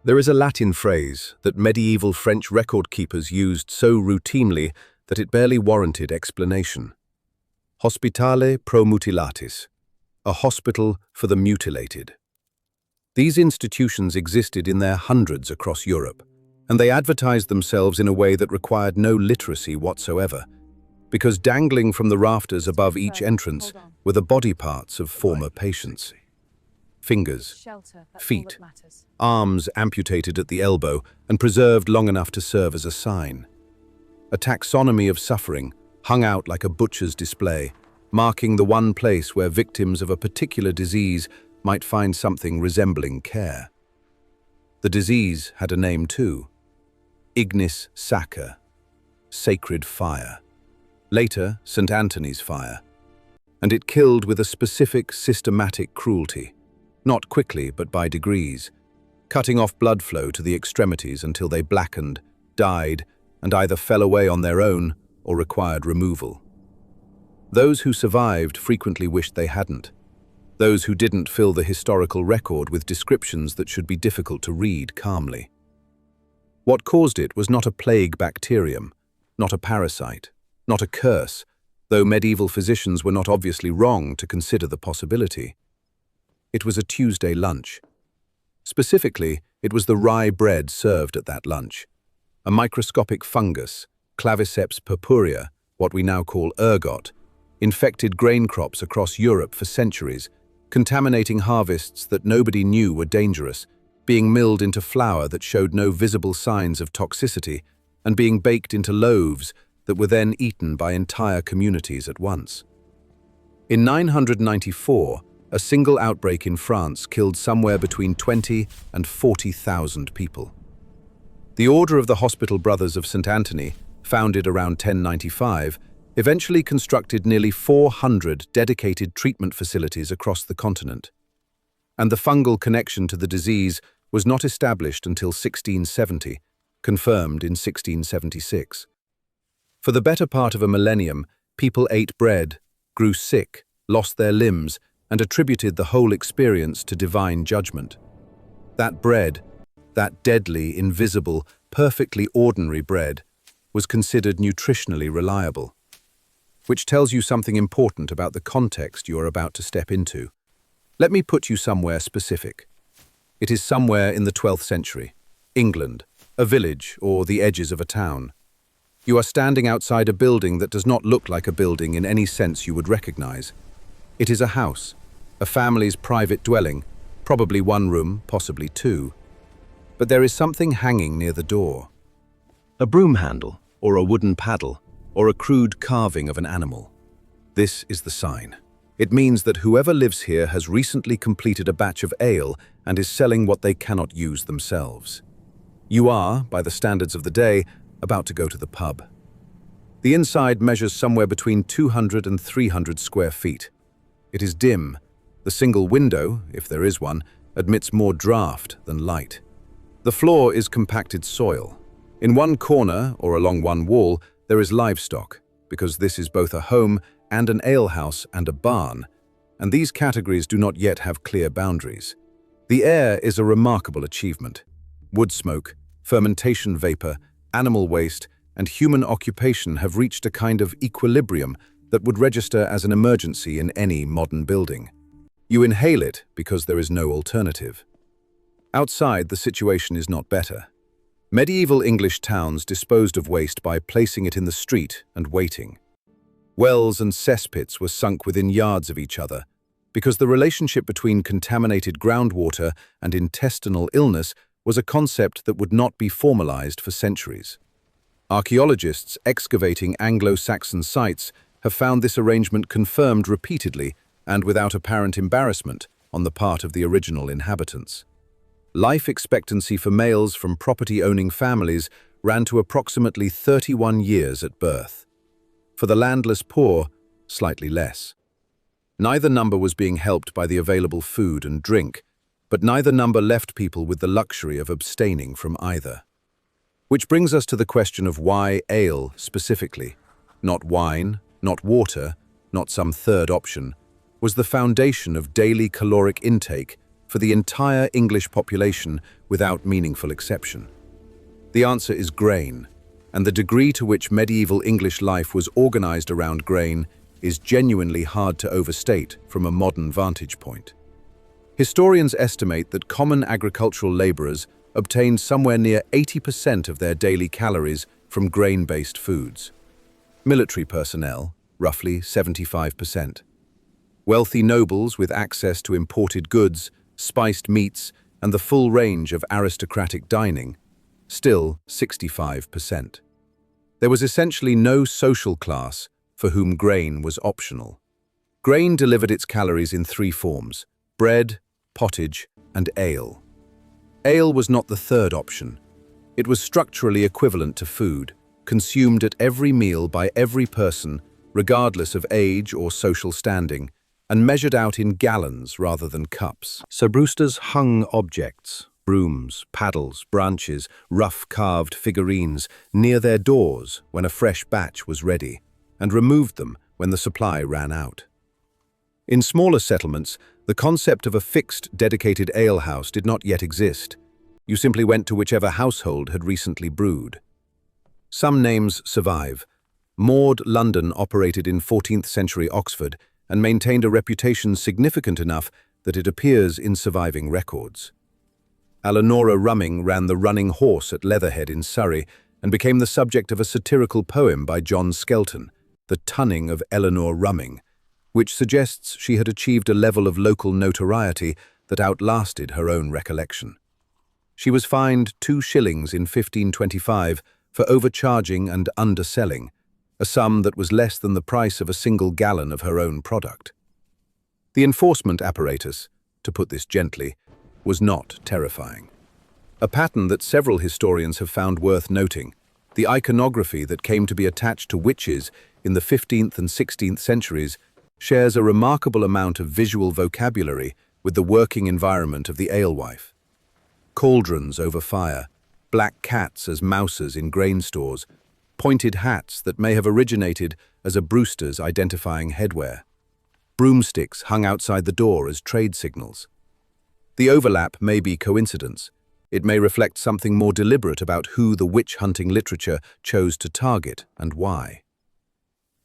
There is a Latin phrase that medieval French record keepers used so routinely that it barely warranted explanation. Hospitale pro mutilatis, a hospital for the mutilated. These institutions existed in their hundreds across Europe, and they advertised themselves in a way that required no literacy whatsoever, because dangling from the rafters above each entrance were the body parts of former patients. Fingers, feet, arms amputated at the elbow and preserved long enough to serve as a sign. A taxonomy of suffering hung out like a butcher's display, marking the one place where victims of a particular disease might find something resembling care. The disease had a name too: Ignis Sacer, sacred fire. Later, St. Anthony's fire. And it killed with a specific, systematic cruelty, not quickly but by degrees, cutting off blood flow to the extremities until they blackened, died, and either fell away on their own or required removal. Those who survived frequently wished they hadn't. Those who didn't fill the historical record with descriptions that should be difficult to read calmly. What caused it was not a plague bacterium, not a parasite, not a curse, though medieval physicians were not obviously wrong to consider the possibility. It was a Tuesday lunch. Specifically, it was the rye bread served at that lunch. A microscopic fungus, Claviceps purpurea, what we now call ergot, infected grain crops across Europe for centuries, contaminating harvests that nobody knew were dangerous, being milled into flour that showed no visible signs of toxicity, and being baked into loaves that were then eaten by entire communities at once. In 994, a single outbreak in France killed somewhere between 20 and 40,000 people. The Order of the Hospital Brothers of St. Anthony, founded around 1095, eventually constructed nearly 400 dedicated treatment facilities across the continent. And the fungal connection to the disease was not established until 1670, confirmed in 1676. For the better part of a millennium, people ate bread, grew sick, lost their limbs, and attributed the whole experience to divine judgment. That bread, that deadly, invisible, perfectly ordinary bread, was considered nutritionally reliable. Which tells you something important about the context you are about to step into. Let me put you somewhere specific. It is somewhere in the 12th century, England, a village or the edges of a town. You are standing outside a building that does not look like a building in any sense you would recognize. It is a house, a family's private dwelling, probably one room, possibly two. But there is something hanging near the door. A broom handle, or a wooden paddle, or a crude carving of an animal. This is the sign. It means that whoever lives here has recently completed a batch of ale and is selling what they cannot use themselves. You are, by the standards of the day, about to go to the pub. The inside measures somewhere between 200 and 300 square feet. It is dim. The single window, if there is one, admits more draught than light. The floor is compacted soil. In one corner, or along one wall, there is livestock, because this is both a home and an alehouse and a barn, and these categories do not yet have clear boundaries. The air is a remarkable achievement. Wood smoke, fermentation vapor, animal waste, and human occupation have reached a kind of equilibrium that would register as an emergency in any modern building. You inhale it because there is no alternative. Outside, the situation is not better. Medieval English towns disposed of waste by placing it in the street and waiting. Wells and cesspits were sunk within yards of each other, because the relationship between contaminated groundwater and intestinal illness was a concept that would not be formalized for centuries. Archaeologists excavating Anglo-Saxon sites have found this arrangement confirmed repeatedly and without apparent embarrassment on the part of the original inhabitants. Life expectancy for males from property-owning families ran to approximately 31 years at birth. For the landless poor, slightly less. Neither number was being helped by the available food and drink, but neither number left people with the luxury of abstaining from either. Which brings us to the question of why ale specifically, not wine, not water, not some third option, was the foundation of daily caloric intake for for the entire English population without meaningful exception? The answer is grain, and the degree to which medieval English life was organized around grain is genuinely hard to overstate from a modern vantage point. Historians estimate that common agricultural laborers obtained somewhere near 80% of their daily calories from grain-based foods. Military personnel, roughly 75%. Wealthy nobles with access to imported goods, spiced meats, and the full range of aristocratic dining, still 65%. There was essentially no social class for whom grain was optional. Grain delivered its calories in three forms: bread, pottage, and ale. Ale was not the third option. It was structurally equivalent to food, consumed at every meal by every person, regardless of age or social standing, and measured out in gallons rather than cups. So brewsters hung objects, brooms, paddles, branches, rough-carved figurines, near their doors when a fresh batch was ready, and removed them when the supply ran out. In smaller settlements, the concept of a fixed, dedicated alehouse did not yet exist. You simply went to whichever household had recently brewed. Some names survive. Maud London operated in 14th century Oxford and maintained a reputation significant enough that it appears in surviving records. Eleanora Rumming ran the Running Horse at Leatherhead in Surrey and became the subject of a satirical poem by John Skelton, The Tunning of Eleanor Rumming, which suggests she had achieved a level of local notoriety that outlasted her own recollection. She was fined 2 shillings in 1525 for overcharging and underselling, a sum that was less than the price of a single gallon of her own product. The enforcement apparatus, to put this gently, was not terrifying. A pattern that several historians have found worth noting: the iconography that came to be attached to witches in the 15th and 16th centuries shares a remarkable amount of visual vocabulary with the working environment of the alewife. Cauldrons over fire, black cats as mousers in grain stores, pointed hats that may have originated as a brewster's identifying headwear, broomsticks hung outside the door as trade signals. The overlap may be coincidence. It may reflect something more deliberate about who the witch-hunting literature chose to target and why.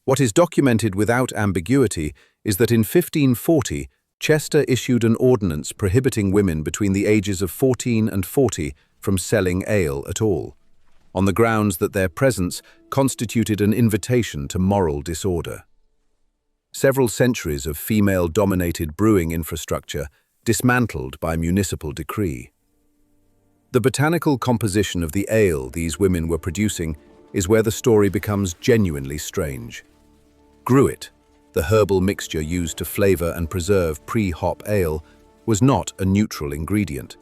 What is documented without ambiguity is that in 1540, Chester issued an ordinance prohibiting women between the ages of 14 and 40 from selling ale at all, on the grounds that their presence constituted an invitation to moral disorder. Several centuries of female-dominated brewing infrastructure dismantled by municipal decree. The botanical composition of the ale these women were producing is where the story becomes genuinely strange. Gruit, the herbal mixture used to flavor and preserve pre-hop ale, was not a neutral ingredient.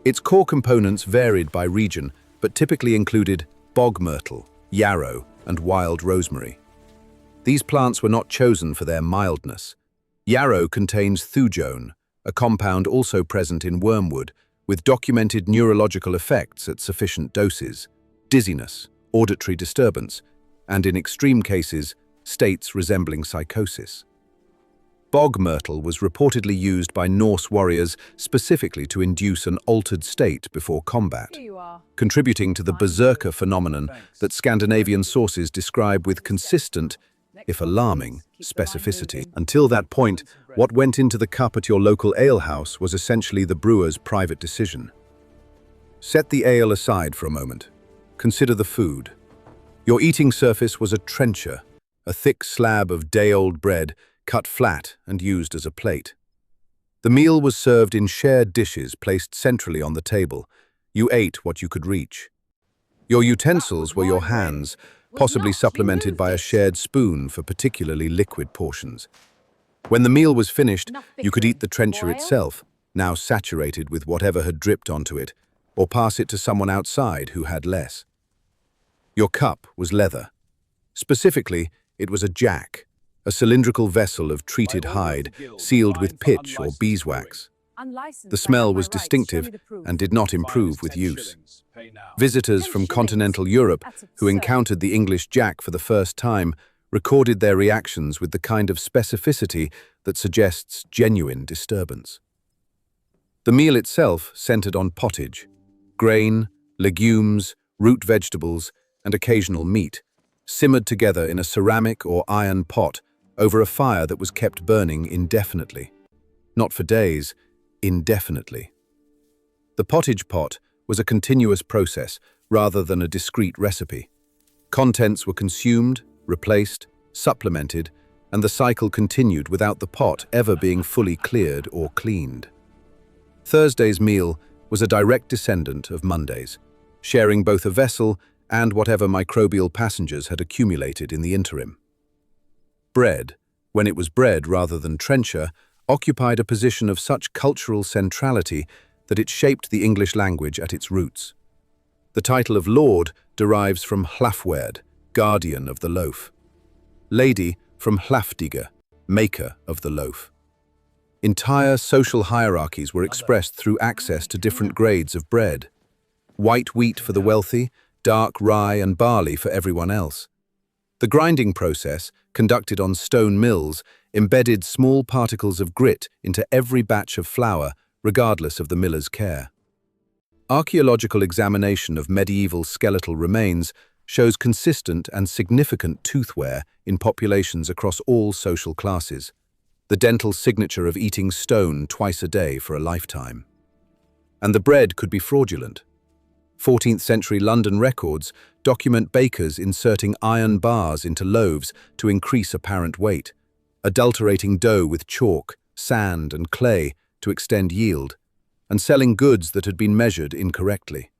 Its core components varied by region, but typically included bog myrtle, yarrow, and wild rosemary. These plants were not chosen for their mildness. Yarrow contains thujone, a compound also present in wormwood, with documented neurological effects at sufficient doses, dizziness, auditory disturbance, and in extreme cases, states resembling psychosis. Bog myrtle was reportedly used by Norse warriors specifically to induce an altered state before combat, contributing to the berserker phenomenon that Scandinavian sources describe with consistent, if alarming, specificity. Until that point, what went into the cup at your local alehouse was essentially the brewer's private decision. Set the ale aside for a moment. Consider the food. Your eating surface was a trencher, a thick slab of day-old bread cut flat and used as a plate. The meal was served in shared dishes placed centrally on the table. You ate what you could reach. Your utensils were your hands, possibly supplemented by a shared spoon for particularly liquid portions. When the meal was finished, you could eat the trencher itself, now saturated with whatever had dripped onto it, or pass it to someone outside who had less. Your cup was leather. Specifically, it was a jack, a cylindrical vessel of treated hide, sealed with pitch or beeswax. The smell was distinctive and did not improve with use. Visitors from continental Europe who encountered the English jack for the first time recorded their reactions with the kind of specificity that suggests genuine disturbance. The meal itself centered on pottage, grain, legumes, root vegetables, and occasional meat, simmered together in a ceramic or iron pot over a fire that was kept burning indefinitely. Not for days, indefinitely. The pottage pot was a continuous process rather than a discrete recipe. Contents were consumed, replaced, supplemented, and the cycle continued without the pot ever being fully cleared or cleaned. Thursday's meal was a direct descendant of Monday's, sharing both a vessel and whatever microbial passengers had accumulated in the interim. Bread, when it was bread rather than trencher, occupied a position of such cultural centrality that it shaped the English language at its roots. The title of Lord derives from hlafwerd, guardian of the loaf. Lady from hlafdige, maker of the loaf. Entire social hierarchies were expressed through access to different grades of bread. White wheat for the wealthy, dark rye and barley for everyone else. The grinding process, conducted on stone mills, embedded small particles of grit into every batch of flour, regardless of the miller's care. Archaeological examination of medieval skeletal remains shows consistent and significant tooth wear in populations across all social classes, the dental signature of eating stone twice a day for a lifetime. And the bread could be fraudulent. 14th century London records document bakers inserting iron bars into loaves to increase apparent weight, adulterating dough with chalk, sand, and clay to extend yield, and selling goods that had been measured incorrectly.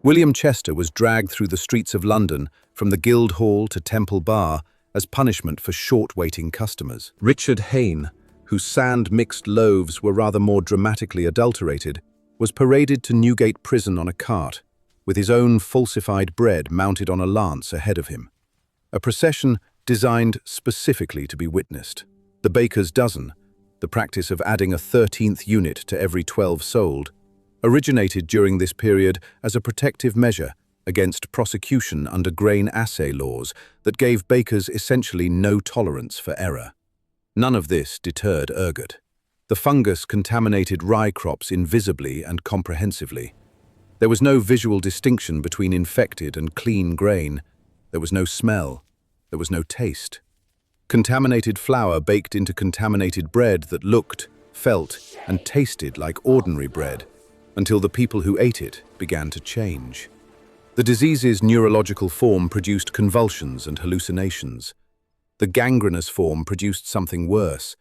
William Chester was dragged through the streets of London from the Guildhall to Temple Bar as punishment for short-waiting customers. Richard Hayne, whose sand-mixed loaves were rather more dramatically adulterated, was paraded to Newgate Prison on a cart, with his own falsified bread mounted on a lance ahead of him. A procession designed specifically to be witnessed. The baker's dozen, the practice of adding a 13th unit to every 12 sold, originated during this period as a protective measure against prosecution under grain assay laws that gave bakers essentially no tolerance for error. None of this deterred ergot. The fungus contaminated rye crops invisibly and comprehensively. There was no visual distinction between infected and clean grain. There was no smell. There was no taste. Contaminated flour baked into contaminated bread that looked, felt, and tasted like ordinary bread, until the people who ate it began to change. The disease's neurological form produced convulsions and hallucinations. The gangrenous form produced something worse,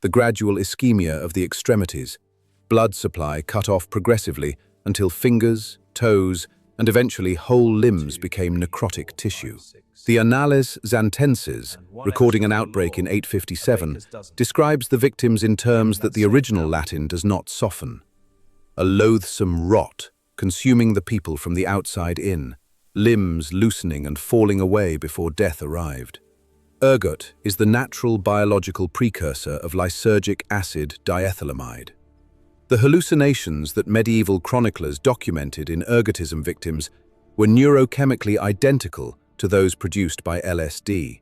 the gradual ischemia of the extremities, blood supply cut off progressively until fingers, toes, and eventually whole limbs became necrotic tissue. The Annales Xantenses, recording an outbreak in 857, describes the victims in terms that the original Latin does not soften. A loathsome rot, consuming the people from the outside in, limbs loosening and falling away before death arrived. Ergot is the natural biological precursor of lysergic acid diethylamide. The hallucinations that medieval chroniclers documented in ergotism victims were neurochemically identical to those produced by LSD.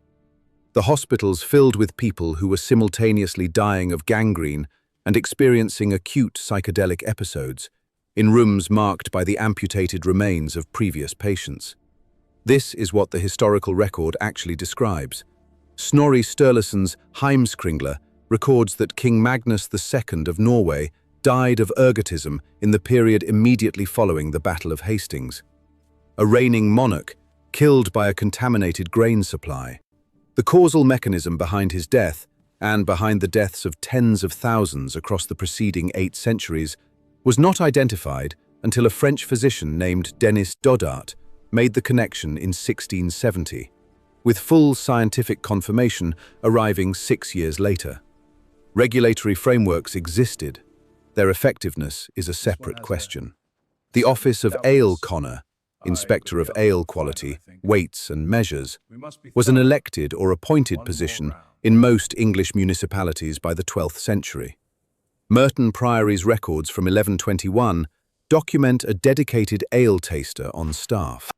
The hospitals filled with people who were simultaneously dying of gangrene and experiencing acute psychedelic episodes, in rooms marked by the amputated remains of previous patients. This is what the historical record actually describes. Snorri Sturluson's Heimskringla records that King Magnus II of Norway died of ergotism in the period immediately following the Battle of Hastings. A reigning monarch killed by a contaminated grain supply. The causal mechanism behind his death, and behind the deaths of tens of thousands across the preceding 8 centuries, was not identified until a French physician named Denis Dodart made the connection in 1670, with full scientific confirmation arriving 6 years later. Regulatory frameworks existed. Their effectiveness is a separate question. The office of ale conner, inspector of ale quality, weights and measures, was an elected or appointed position in most English municipalities by the 12th century. Merton Priory's records from 1121 document a dedicated ale taster on staff.